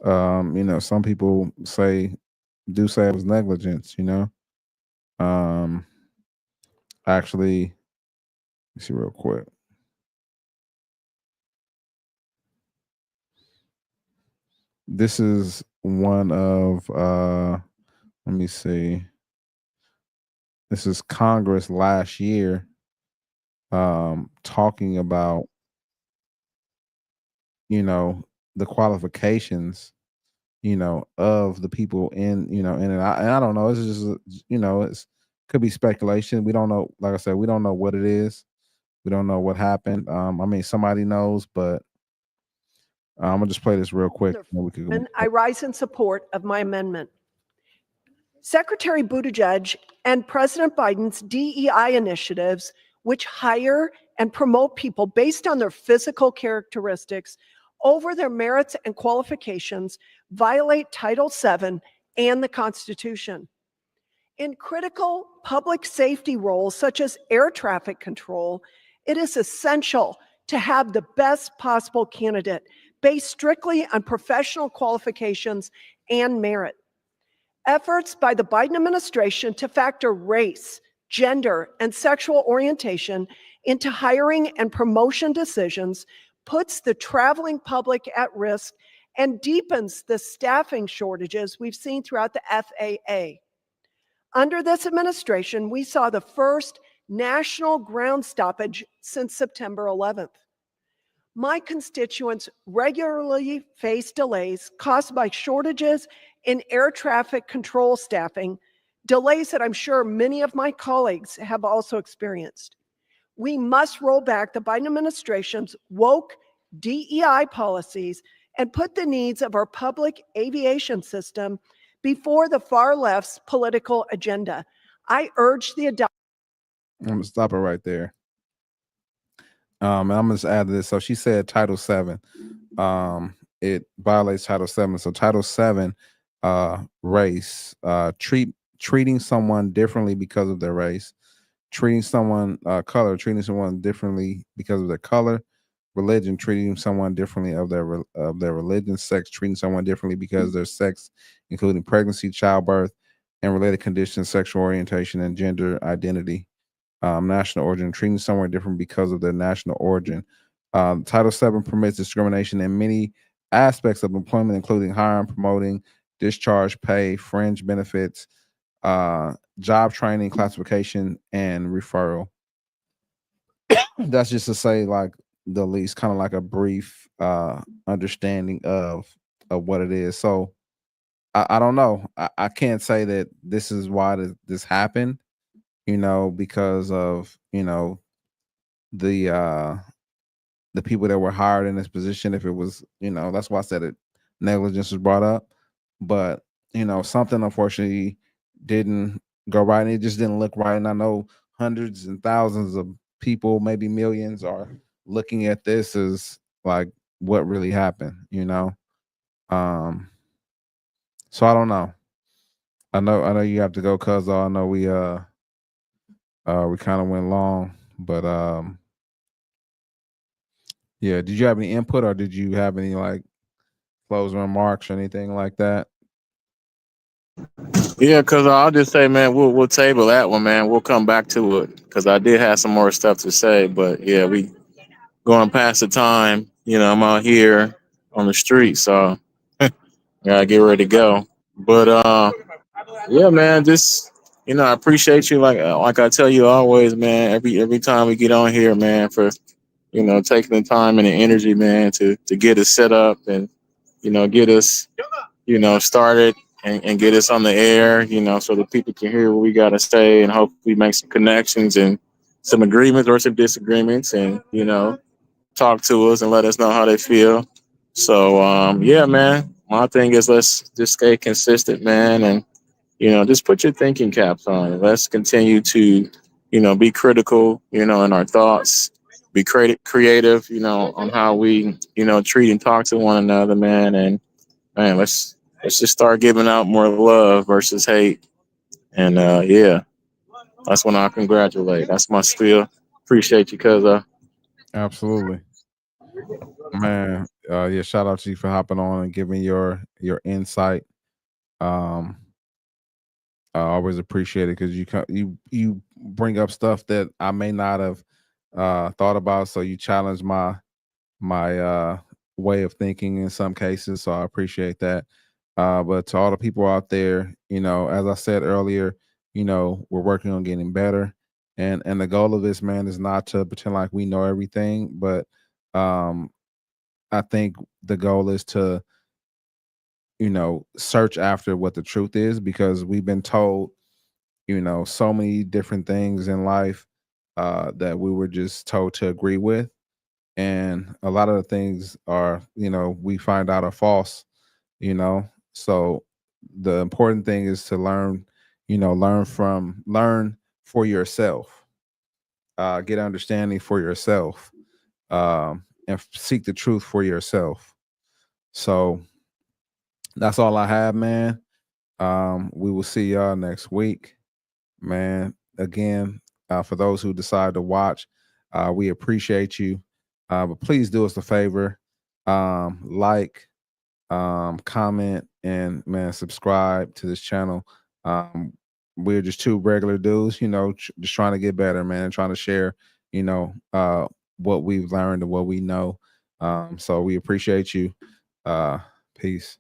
Speaker 1: Some people do say it was negligence. Um, actually, let me see real quick. This is one of let me see. This is Congress last year talking about, you know, the qualifications, of the people in it. And I don't know. It's just, it's could be speculation. We don't know. Like I said, we don't know what it is. We don't know what happened. I mean, somebody knows, but I'm gonna just play this real quick. And we could go.
Speaker 7: And I rise in support of my amendment. Secretary Buttigieg and President Biden's DEI initiatives, which hire and promote people based on their physical characteristics over their merits and qualifications, violate Title VII and the Constitution. In critical public safety roles such as air traffic control, it is essential to have the best possible candidate based strictly on professional qualifications and merit. Efforts by the Biden administration to factor race, gender, and sexual orientation into hiring and promotion decisions puts the traveling public at risk and deepens the staffing shortages we've seen throughout the FAA. Under this administration, we saw the first national ground stoppage since September 11th. My constituents regularly face delays caused by shortages in air traffic control staffing, delays that I'm sure many of my colleagues have also experienced. We must roll back the Biden administration's woke DEI policies and put the needs of our public aviation system before the far left's political agenda. I urge the adoption.
Speaker 1: I'm gonna stop it right there. And I'm gonna just add this. So she said Title VII. It violates Title VII. So Title VII, race, treating someone differently because of their race, treating someone color, treating someone differently because of their color, religion, treating someone differently of their religion, sex, treating someone differently because of their sex, including pregnancy, childbirth, and related conditions, sexual orientation, and gender identity. National origin, treating someone different because of their national origin. Title VII permits discrimination in many aspects of employment, including hiring, promoting, discharge, pay, fringe benefits, job training, classification, and referral. That's just to say, like, the least kind of like a brief understanding of what it is. So I don't know. I can't say that this is why this happened, because of the the people that were hired in this position. If it was, that's why I said it, negligence was brought up. But something unfortunately didn't go right, and it just didn't look right. And I know hundreds and thousands of people, maybe millions, are looking at this as like what really happened. So I don't know. I know you have to go, cuz I know we kind of went long, but yeah, did you have any input, or did you have any like closing remarks or anything like that?
Speaker 2: Yeah, because I'll just say, man, we'll table that one, man. We'll come back to it because I did have some more stuff to say, but yeah, we going past the time. I'm out here on the street, so gotta get ready to go. But yeah, man, just I appreciate you, like I tell you always, man. Every time we get on here, man, for taking the time and the energy, man, to get us set up and get us started and get us on the air, so that people can hear what we got to say and hopefully make some connections and some agreements or some disagreements and, talk to us and let us know how they feel. So, yeah, man, my thing is let's just stay consistent, man. And, just put your thinking caps on and let's continue to, be critical, in our thoughts, be creative, on how we, treat and talk to one another, man. And, man, let's just start giving out more love versus hate. And yeah, that's when I congratulate. That's my spiel. Appreciate you, cuz.
Speaker 1: Absolutely, man. Yeah, shout out to you for hopping on and giving your insight. Um, I always appreciate it because you bring up stuff that I may not have thought about. So you challenge my way of thinking in some cases. So I appreciate that. But to all the people out there, as I said earlier, we're working on getting better. And the goal of this, man, is not to pretend like we know everything, but um I think the goal is to, search after what the truth is, because we've been told, so many different things in life that we were just told to agree with. And a lot of the things are, we find out are false, you know. So the important thing is to learn, learn for yourself, get understanding for yourself, and seek the truth for yourself. So that's all I have, man. We will see y'all next week, man. Again, for those who decide to watch, we appreciate you. But please do us a favor, like, comment, and man, subscribe to this channel. Um, we're just two regular dudes, just trying to get better, man, trying to share, what we've learned and what we know. So we appreciate you. Peace.